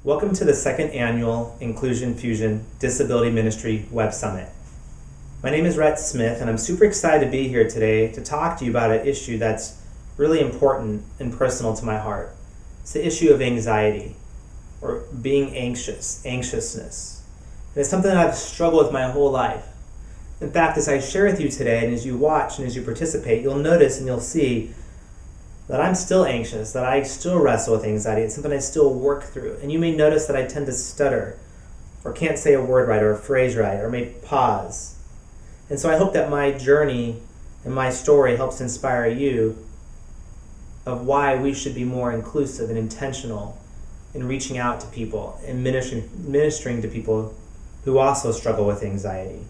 Welcome to the second annual Inclusion Fusion Disability Ministry Web Summit. My name is Rhett Smith, and I'm super excited to be here today to talk to you about an issue that's really important and personal to my heart. It's the issue of anxiety, or being anxiousness. And it's something that I've struggled with my whole life. In fact, as I share with you today, and as you watch and as you participate, you'll notice and you'll see that I'm still anxious, that I still wrestle with anxiety. It's something I still work through. And you may notice that I tend to stutter, or can't say a word right, or a phrase right, or may pause. And so I hope that my journey and my story helps inspire you of why we should be more inclusive and intentional in reaching out to people and ministering to people who also struggle with anxiety.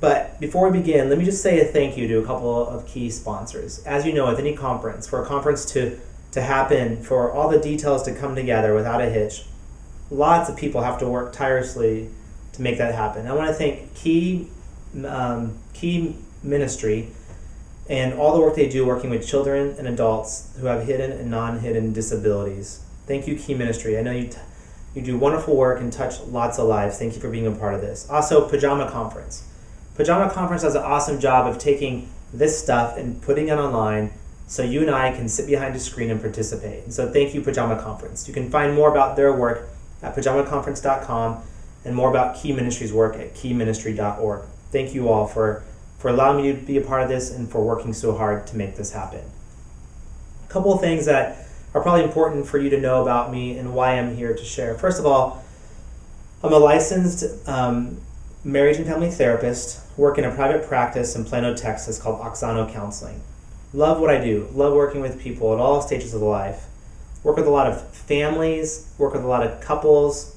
But before we begin, let me just say a thank you to a couple of key sponsors. As you know, with any conference, for a conference to happen, for all the details to come together without a hitch, lots of people have to work tirelessly to make that happen. I want to thank Key Ministry and all the work they do working with children and adults who have hidden and non-hidden disabilities. Thank you, Key Ministry. I know you do wonderful work and touch lots of lives. Thank you for being a part of this. Also, Pajama Conference. Pajama Conference does an awesome job of taking this stuff and putting it online so you and I can sit behind a screen and participate. And so thank you, Pajama Conference. You can find more about their work at pajamaconference.com and more about Key Ministry's work at keyministry.org. Thank you all for allowing me to be a part of this and for working so hard to make this happen. A couple of things that are probably important for you to know about me and why I'm here to share. First of all, I'm a licensed marriage and family therapist, work in a private practice in Plano, Texas called Oxano Counseling. Love what I do, love working with people at all stages of life. Work with a lot of families, work with a lot of couples,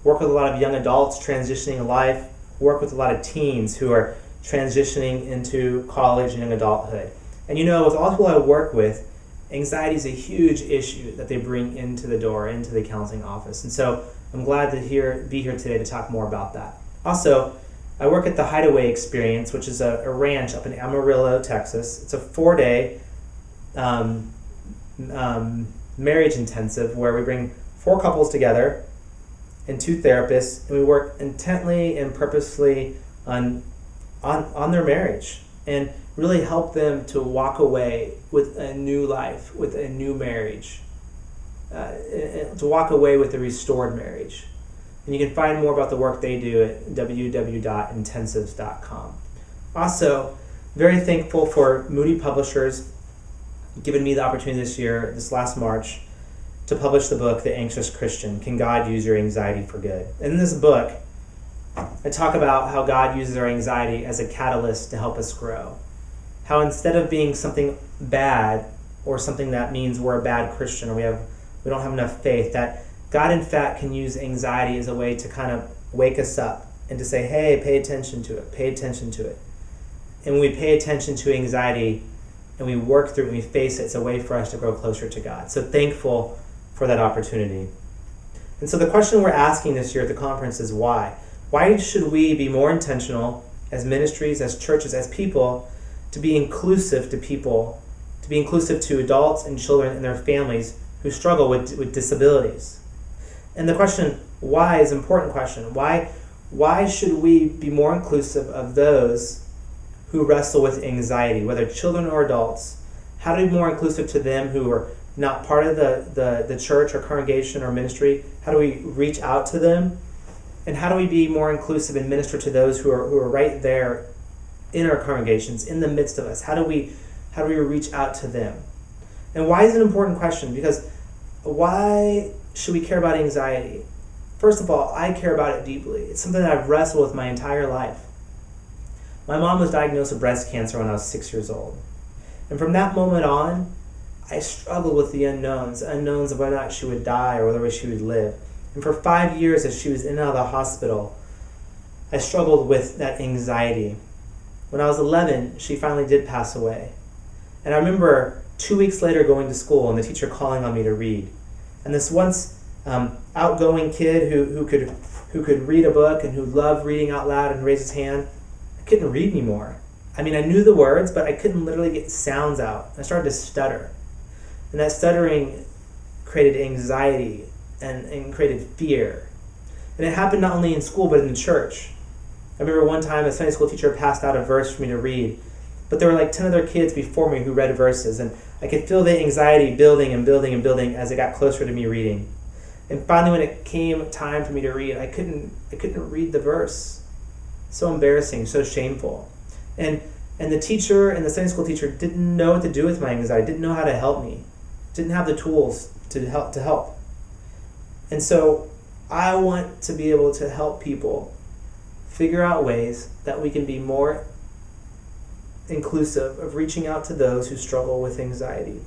work with a lot of young adults transitioning in life, work with a lot of teens who are transitioning into college and young adulthood. And you know, with all the people I work with, anxiety is a huge issue that they bring into the door, into the counseling office. And so I'm glad to be here today to talk more about that. Also, I work at the Hideaway Experience, which is a ranch up in Amarillo, Texas. It's a 4-day marriage intensive where we bring 4 couples together and 2 therapists, and we work intently and purposefully on their marriage and really help them to walk away with a new life, with a new marriage, to walk away with a restored marriage. And you can find more about the work they do at www.intensives.com. Also, very thankful for Moody Publishers giving me the opportunity this last March, to publish the book, The Anxious Christian, Can God Use Your Anxiety for Good? And in this book, I talk about how God uses our anxiety as a catalyst to help us grow. How instead of being something bad or something that means we're a bad Christian or we don't have enough faith, that God, in fact, can use anxiety as a way to kind of wake us up and to say, hey, pay attention to it, pay attention to it. And when we pay attention to anxiety and we work through it and we face it, it's a way for us to grow closer to God. So thankful for that opportunity. And so the question we're asking this year at the conference is why? Why should we be more intentional as ministries, as churches, as people, to be inclusive to people, to be inclusive to adults and children and their families who struggle with disabilities? And the question, why, is an important question. Why should we be more inclusive of those who wrestle with anxiety, whether children or adults? How to be more inclusive to them who are not part of the church or congregation or ministry? How do we reach out to them? And how do we be more inclusive and minister to those who are right there in our congregations, in the midst of us? How do we reach out to them? And why is it an important question? Because why should we care about anxiety? First of all, I care about it deeply. It's something that I've wrestled with my entire life. My mom was diagnosed with breast cancer when I was 6 years old. And from that moment on, I struggled with the unknowns of whether or not she would die or whether she would live. And for 5 years, as she was in and out of the hospital, I struggled with that anxiety. When I was 11, she finally did pass away. And I remember 2 weeks later going to school and the teacher calling on me to read. And this once outgoing kid who could read a book and who loved reading out loud and raised his hand, I couldn't read anymore. I mean, I knew the words, but I couldn't literally get sounds out. I started to stutter. And that stuttering created anxiety and created fear. And it happened not only in school, but in the church. I remember one time a Sunday school teacher passed out a verse for me to read, but there were like 10 other kids before me who read verses, and I could feel the anxiety building and building and building as it got closer to me reading. And finally, when it came time for me to read, I couldn't read the verse. So embarrassing, so shameful. And the teacher and the Sunday school teacher didn't know what to do with my anxiety, didn't know how to help me, didn't have the tools to help. And so I want to be able to help people figure out ways that we can be more inclusive of reaching out to those who struggle with anxiety,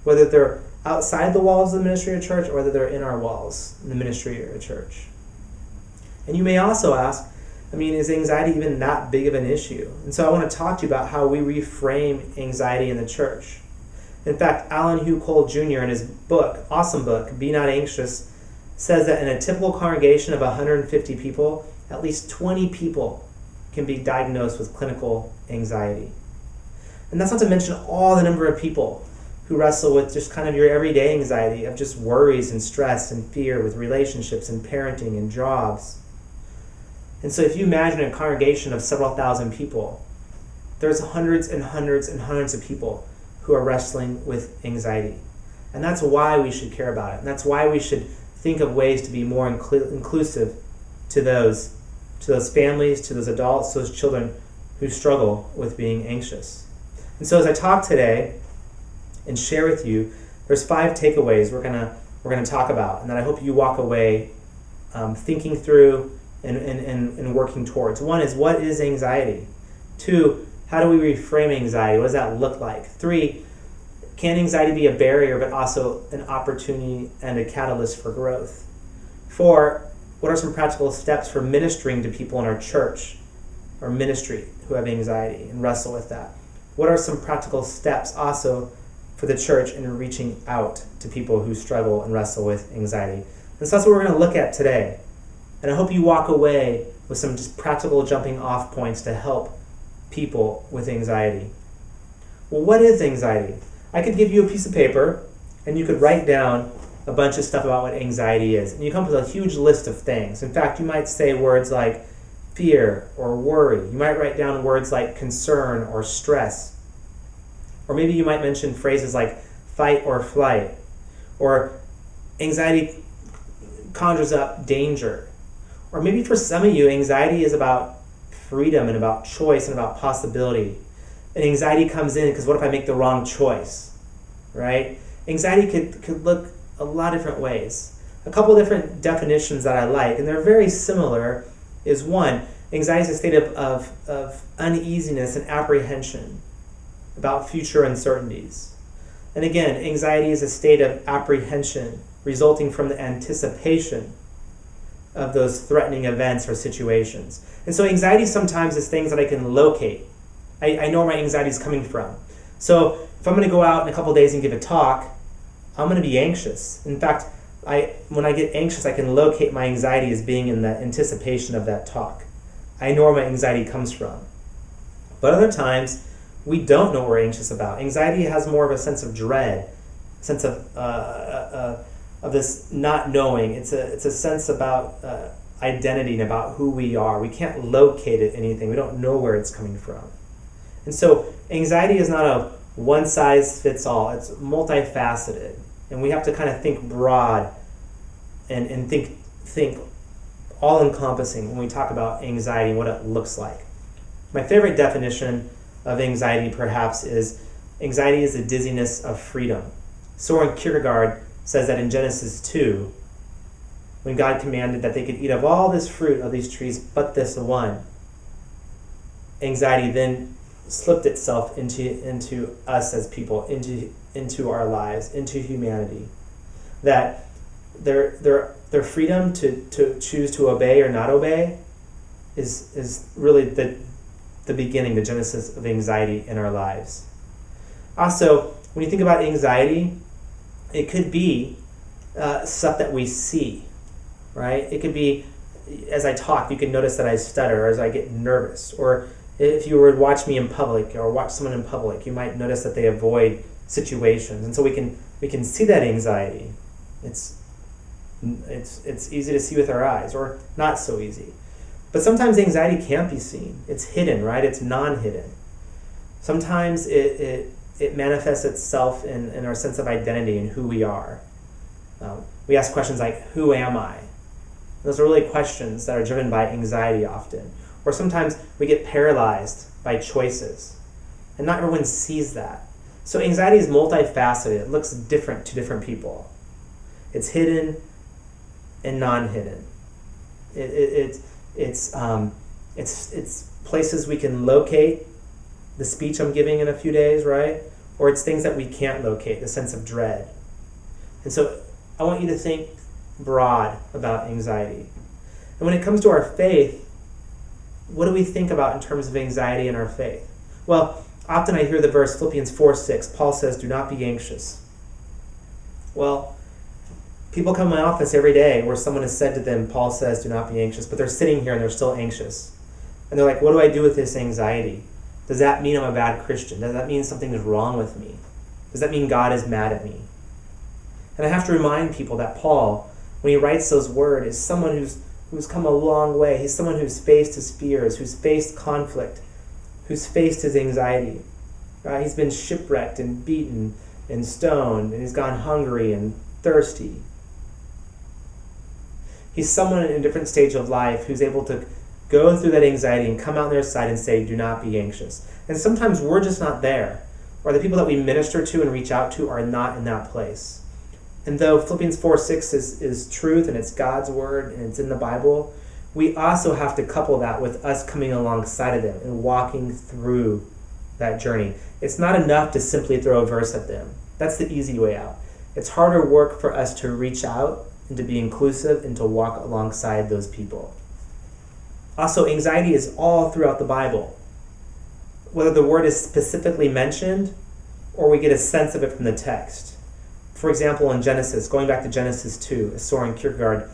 whether they're outside the walls of the ministry or church or whether they're in our walls in the ministry or church. And you may also ask, is anxiety even that big of an issue? And so I want to talk to you about how we reframe anxiety in the church. In fact, Alan Hugh Cole Jr. in his book, awesome book, Be Not Anxious, says that in a typical congregation of 150 people, at least 20 people can be diagnosed with clinical anxiety. And that's not to mention all the number of people who wrestle with just kind of your everyday anxiety of just worries and stress and fear with relationships and parenting and jobs. And so if you imagine a congregation of several thousand people, there's hundreds and hundreds and hundreds of people who are wrestling with anxiety. And that's why we should care about it. And that's why we should think of ways to be more inclusive to those families, to those adults, those children who struggle with being anxious. And so as I talk today and share with you, there's 5 takeaways we're gonna talk about, and that I hope you walk away thinking through and working towards. 1 is, what is anxiety? 2, how do we reframe anxiety? What does that look like? 3, can anxiety be a barrier but also an opportunity and a catalyst for growth? 4, what are some practical steps for ministering to people in our church or ministry who have anxiety and wrestle with that? What are some practical steps also for the church in reaching out to people who struggle and wrestle with anxiety? And so that's what we're going to look at today. And I hope you walk away with some just practical jumping off points to help people with anxiety. Well, what is anxiety? I could give you a piece of paper and you could write down a bunch of stuff about what anxiety is. And you come up with a huge list of things. In fact, you might say words like fear or worry. You might write down words like concern or stress. Or maybe you might mention phrases like fight or flight. Or anxiety conjures up danger. Or maybe for some of you, anxiety is about freedom and about choice and about possibility. And anxiety comes in because what if I make the wrong choice, right? Anxiety could look a lot of different ways. A couple different definitions that I like, and they're very similar, is 1, anxiety is a state of uneasiness and apprehension about future uncertainties. And again, anxiety is a state of apprehension resulting from the anticipation of those threatening events or situations. And so anxiety sometimes is things that I can locate. I know where my anxiety is coming from. So if I'm going to go out in a couple days and give a talk, I'm going to be anxious. In fact, when I get anxious, I can locate my anxiety as being in the anticipation of that talk. I know where my anxiety comes from. But other times, we don't know what we're anxious about. Anxiety has more of a sense of dread, a sense of this not knowing. It's a sense about identity and about who we are. We can't locate it anything. We don't know where it's coming from. And so anxiety is not a one-size-fits-all. It's multifaceted. And we have to kind of think broad and think all-encompassing when we talk about anxiety and what it looks like. My favorite definition of anxiety, perhaps, is anxiety is a dizziness of freedom. Soren Kierkegaard says that in Genesis 2, when God commanded that they could eat of all this fruit of these trees but this one, anxiety then slipped itself into us as people, into our lives, into humanity. That their freedom to choose to obey or not obey is really the beginning, the genesis of anxiety in our lives. Also, when you think about anxiety, it could be stuff that we see, right? It could be, as I talk, you can notice that I stutter, or as I get nervous, or if you were to watch me in public or watch someone in public, you might notice that they avoid situations. And so we can see that anxiety. It's It's easy to see with our eyes, or not so easy. But sometimes anxiety can't be seen. It's hidden, right? It's non-hidden. Sometimes it manifests itself in our sense of identity and who we are. We ask questions like, who am I? Those are really questions that are driven by anxiety often. Or sometimes we get paralyzed by choices. And not everyone sees that. So anxiety is multifaceted. It looks different to different people. It's hidden and non-hidden. It's places we can locate the speech I'm giving in a few days, right? Or it's things that we can't locate, the sense of dread. And so I want you to think broad about anxiety. And when it comes to our faith, what do we think about in terms of anxiety in our faith? Well, often I hear the verse Philippians 4:6. Paul says, do not be anxious. Well, people come to my office every day where someone has said to them, Paul says, do not be anxious, but they're sitting here and they're still anxious. And they're like, what do I do with this anxiety? Does that mean I'm a bad Christian? Does that mean something is wrong with me? Does that mean God is mad at me? And I have to remind people that Paul, when he writes those words, is someone who's come a long way. He's someone who's faced his fears, who's faced conflict, who's faced his anxiety. Right? He's been shipwrecked and beaten and stoned, and he's gone hungry and thirsty. He's someone in a different stage of life who's able to go through that anxiety and come out on their side and say, do not be anxious. And sometimes we're just not there, or the people that we minister to and reach out to are not in that place. And though Philippians 4:6 is truth and it's God's word and it's in the Bible, we also have to couple that with us coming alongside of them and walking through that journey. It's not enough to simply throw a verse at them. That's the easy way out. It's harder work for us to reach out and to be inclusive and to walk alongside those people. Also, anxiety is all throughout the Bible. Whether the word is specifically mentioned or we get a sense of it from the text. For example, in Genesis, going back to Genesis 2, as Soren Kierkegaard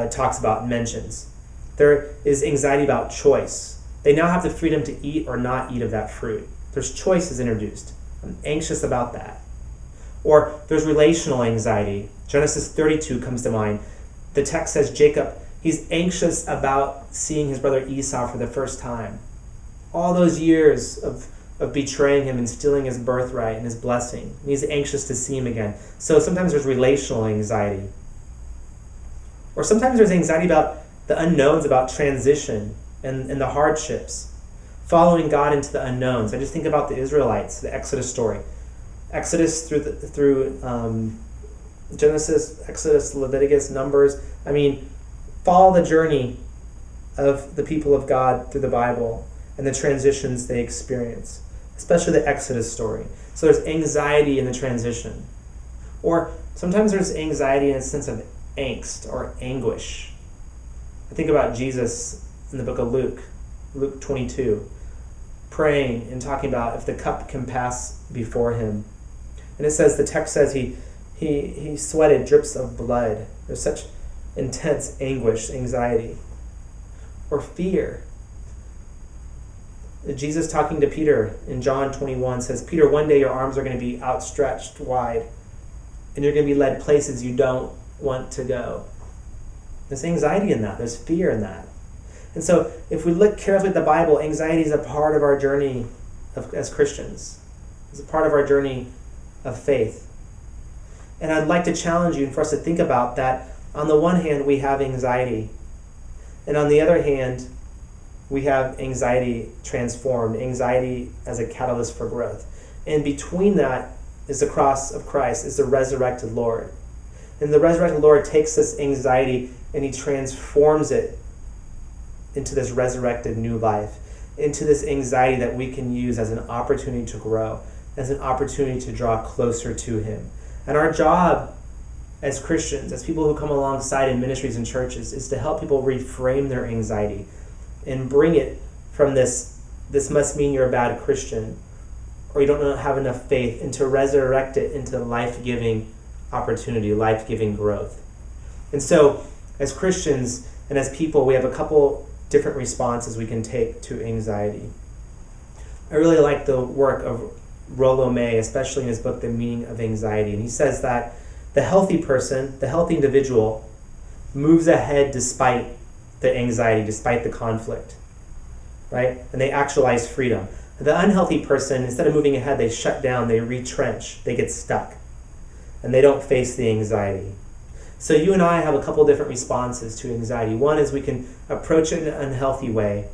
talks about, mentions, there is anxiety about choice. They now have the freedom to eat or not eat of that fruit. There's choices introduced. I'm anxious about that. Or there's relational anxiety. Genesis 32 comes to mind. The text says Jacob, he's anxious about seeing his brother Esau for the first time. All those years of betraying him and stealing his birthright and his blessing. And he's anxious to see him again. So sometimes there's relational anxiety. Or sometimes there's anxiety about the unknowns, about transition and the hardships. Following God into the unknowns. I just think about the Israelites, the Exodus story. Exodus through Genesis, Exodus, Leviticus, Numbers. I mean, follow the journey of the people of God through the Bible and the transitions they experience, especially the Exodus story. So there's anxiety in the transition. Or sometimes there's anxiety in a sense of angst or anguish. I think about Jesus in the book of Luke 22, praying and talking about if the cup can pass before him. And it says, the text says he sweated drips of blood. There's such intense anguish, anxiety, or fear. Jesus talking to Peter in John 21 says, Peter, one day your arms are going to be outstretched wide and you're going to be led places you don't want to go. There's anxiety in that. There's fear in that. And so if we look carefully at the Bible, anxiety is a part of our journey as Christians. It's a part of our journey of faith. And I'd like to challenge you and for us to think about that. On the one hand, we have anxiety. And on the other hand, we have anxiety transformed, anxiety as a catalyst for growth. And between that is the cross of Christ, is the resurrected Lord. And the resurrected Lord takes this anxiety and he transforms it into this resurrected new life, into this anxiety that we can use as an opportunity to grow, as an opportunity to draw closer to him. And our job as Christians, as people who come alongside in ministries and churches, is to help people reframe their anxiety and bring it from this must mean you're a bad Christian or you don't have enough faith, and to resurrect it into life-giving opportunity, life-giving growth. And so as Christians and as people, we have a couple different responses we can take to anxiety. I really like the work of Rollo May, especially in his book, The Meaning of Anxiety. And he says that The healthy person, the healthy individual, moves ahead despite the anxiety, despite the conflict, right? And they actualize freedom. The unhealthy person, instead of moving ahead, they shut down, they retrench, they get stuck, and they don't face the anxiety. So you and I have a couple different responses to anxiety. One is we can approach it in an unhealthy way,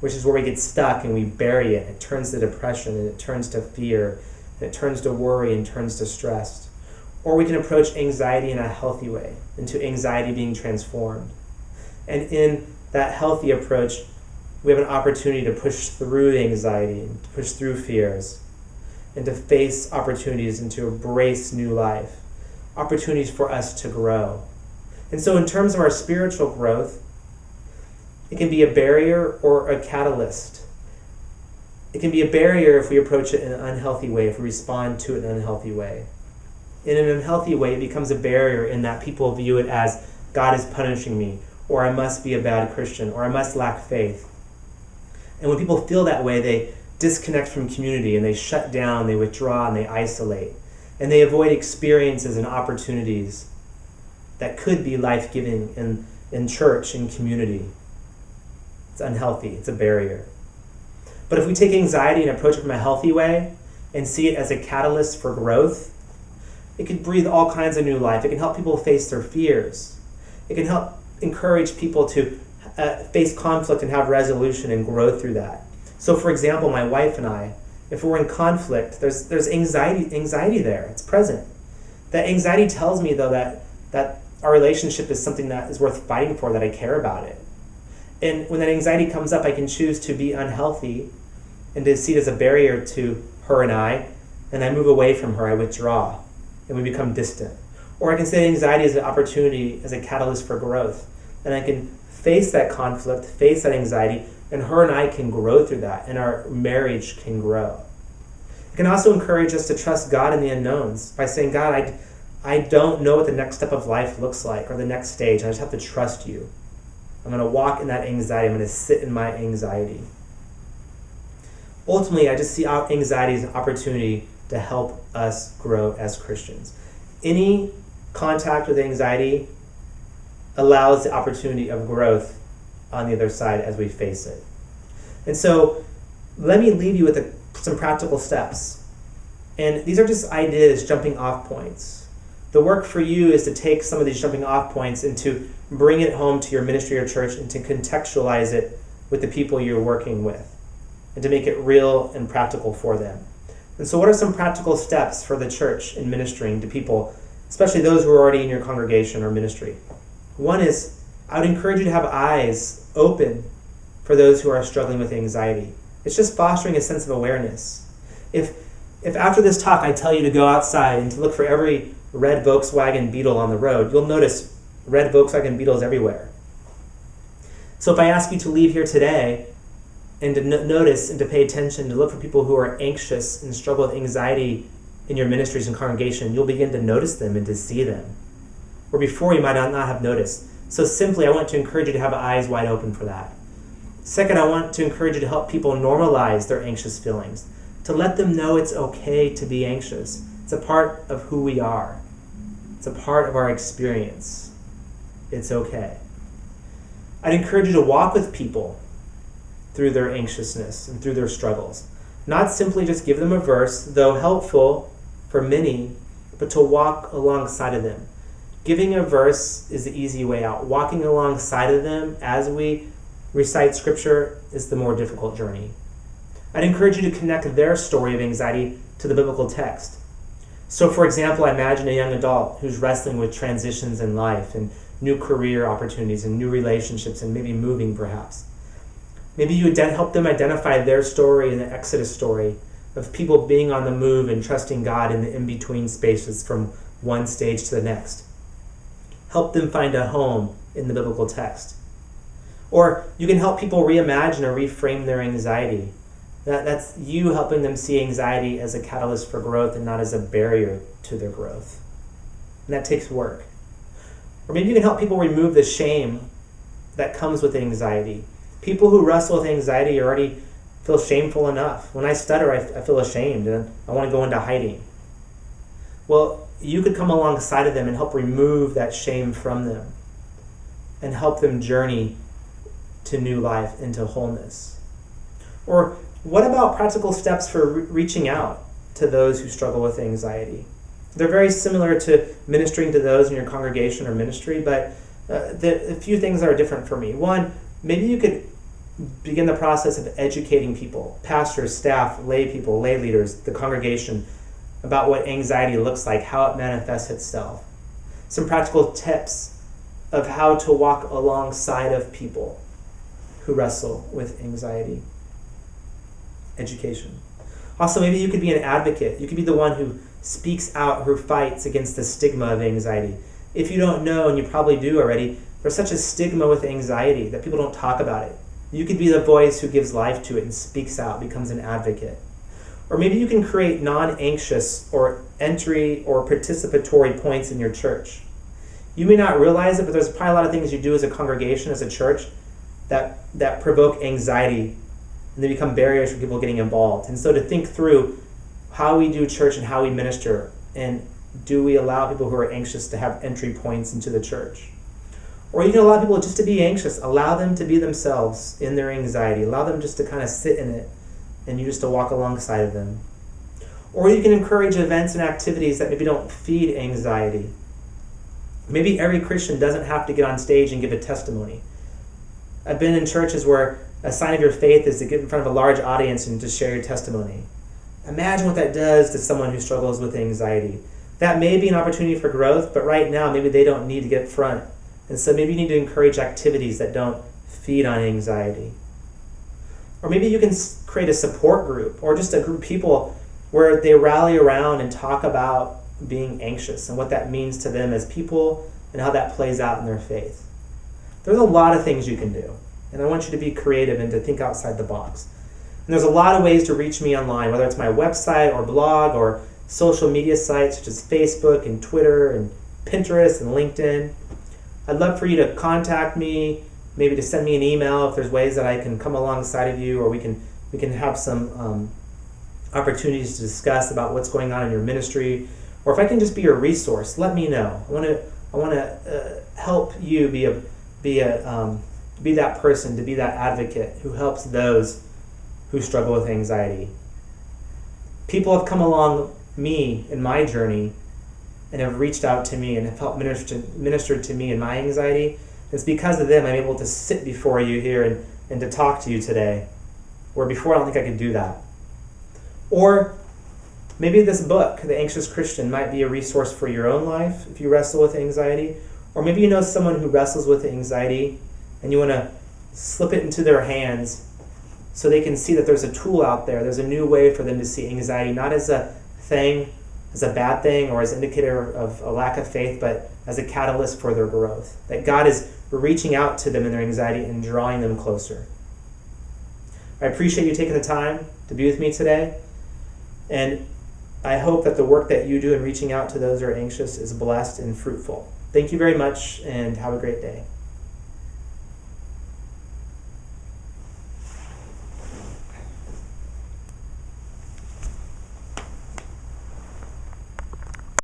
which is where we get stuck and we bury it. It turns to depression, and it turns to fear, and it turns to worry, and turns to stress. Or we can approach anxiety in a healthy way, into anxiety being transformed. And in that healthy approach, we have an opportunity to push through the anxiety, and to push through fears, and to face opportunities and to embrace new life, opportunities for us to grow. And so in terms of our spiritual growth, it can be a barrier or a catalyst. It can be a barrier if we approach it in an unhealthy way, if we respond to it in an unhealthy way. In an unhealthy way, it becomes a barrier in that people view it as God is punishing me, or I must be a bad Christian, or I must lack faith. And when people feel that way, they disconnect from community, and they shut down, they withdraw, and they isolate. And they avoid experiences and opportunities that could be life-giving in church, in community. It's unhealthy. It's a barrier. But if we take anxiety and approach it from a healthy way and see it as a catalyst for growth, it can breathe all kinds of new life. It can help people face their fears. It can help encourage people to face conflict and have resolution and grow through that. So for example, my wife and I, if we're in conflict, there's anxiety there. It's present. That anxiety tells me, though, that our relationship is something that is worth fighting for, that I care about it. And when that anxiety comes up, I can choose to be unhealthy and to see it as a barrier to her and I move away from her, I withdraw, and we become distant. Or I can say anxiety is an opportunity, as a catalyst for growth, and I can face that conflict, face that anxiety, and her and I can grow through that, and our marriage can grow. It can also encourage us to trust God in the unknowns by saying, God, I don't know what the next step of life looks like, or the next stage. I just have to trust you. I'm going to walk in that anxiety. I'm going to sit in my anxiety. Ultimately, I just see anxiety as an opportunity to help us grow as Christians. Any contact with anxiety allows the opportunity of growth on the other side as we face it. And so let me leave you with some practical steps. And these are just ideas, jumping off points. The work for you is to take some of these jumping off points and to bring it home to your ministry or church and to contextualize it with the people you're working with and to make it real and practical for them. And so what are some practical steps for the church in ministering to people, especially those who are already in your congregation or ministry? One is, I would encourage you to have eyes open for those who are struggling with anxiety. It's just fostering a sense of awareness. If after this talk I tell you to go outside and to look for every red Volkswagen Beetle on the road, you'll notice red Volkswagen Beetles everywhere. So if I ask you to leave here today and to notice and to pay attention, to look for people who are anxious and struggle with anxiety in your ministries and congregation, you'll begin to notice them and to see them, where before you might not have noticed. So simply, I want to encourage you to have eyes wide open for that. Second, I want to encourage you to help people normalize their anxious feelings, to let them know it's okay to be anxious. It's a part of who we are. It's a part of our experience. It's okay. I'd encourage you to walk with people through their anxiousness and through their struggles. Not simply just give them a verse, though helpful for many, but to walk alongside of them. Giving a verse is the easy way out. Walking alongside of them as we recite Scripture is the more difficult journey. I'd encourage you to connect their story of anxiety to the biblical text. So, for example, I imagine a young adult who's wrestling with transitions in life and new career opportunities and new relationships and maybe moving perhaps. Maybe you would help them identify their story and the Exodus story of people being on the move and trusting God in the in-between spaces from one stage to the next. Help them find a home in the biblical text. Or you can help people reimagine or reframe their anxiety. That's you helping them see anxiety as a catalyst for growth and not as a barrier to their growth. And that takes work. Or maybe you can help people remove the shame that comes with anxiety. People who wrestle with anxiety already feel shameful enough. When I stutter, I feel ashamed and I want to go into hiding. Well, you could come alongside of them and help remove that shame from them and help them journey to new life, into wholeness. Or what about practical steps for reaching out to those who struggle with anxiety? They're very similar to ministering to those in your congregation or ministry, but a few things are different for me. One, maybe you could begin the process of educating people, pastors, staff, lay people, lay leaders, the congregation, about what anxiety looks like, how it manifests itself. Some practical tips of how to walk alongside of people who wrestle with anxiety. Education. Also, maybe you could be an advocate. You could be the one who speaks out, who fights against the stigma of anxiety. If you don't know, and you probably do already, there's such a stigma with anxiety that people don't talk about it. You could be the voice who gives life to it and speaks out, becomes an advocate. Or maybe you can create non-anxious or entry or participatory points in your church. You may not realize it, but there's probably a lot of things you do as a congregation, as a church, that provoke anxiety, and they become barriers for people getting involved. And so to think through how we do church and how we minister, and do we allow people who are anxious to have entry points into the church? Or you can allow people just to be anxious. Allow them to be themselves in their anxiety. Allow them just to kind of sit in it, and you just to walk alongside of them. Or you can encourage events and activities that maybe don't feed anxiety. Maybe every Christian doesn't have to get on stage and give a testimony. I've been in churches where a sign of your faith is to get in front of a large audience and to share your testimony. Imagine what that does to someone who struggles with anxiety. That may be an opportunity for growth, but right now maybe they don't need to get front. And so maybe you need to encourage activities that don't feed on anxiety. Or maybe you can create a support group, or just a group of people where they rally around and talk about being anxious and what that means to them as people and how that plays out in their faith. There's a lot of things you can do, and I want you to be creative and to think outside the box. And there's a lot of ways to reach me online, whether it's my website or blog or social media sites such as Facebook and Twitter and Pinterest and LinkedIn. I'd love for you to contact me, maybe to send me an email if there's ways that I can come alongside of you, or we can have some opportunities to discuss about what's going on in your ministry, or if I can just be your resource. Let me know. I want to help you be that person, to be that advocate who helps those who struggle with anxiety. People have come along me in my journey and have reached out to me and have helped minister to me in my anxiety. It's because of them I'm able to sit before you here and to talk to you today, where before I don't think I could do that. Or maybe this book, The Anxious Christian, might be a resource for your own life if you wrestle with anxiety. Or maybe you know someone who wrestles with anxiety and you want to slip it into their hands so they can see that there's a tool out there. There's a new way for them to see anxiety, not as a thing, as a bad thing, or as an indicator of a lack of faith, but as a catalyst for their growth. That God is reaching out to them in their anxiety and drawing them closer. I appreciate you taking the time to be with me today, and I hope that the work that you do in reaching out to those who are anxious is blessed and fruitful. Thank you very much, and have a great day.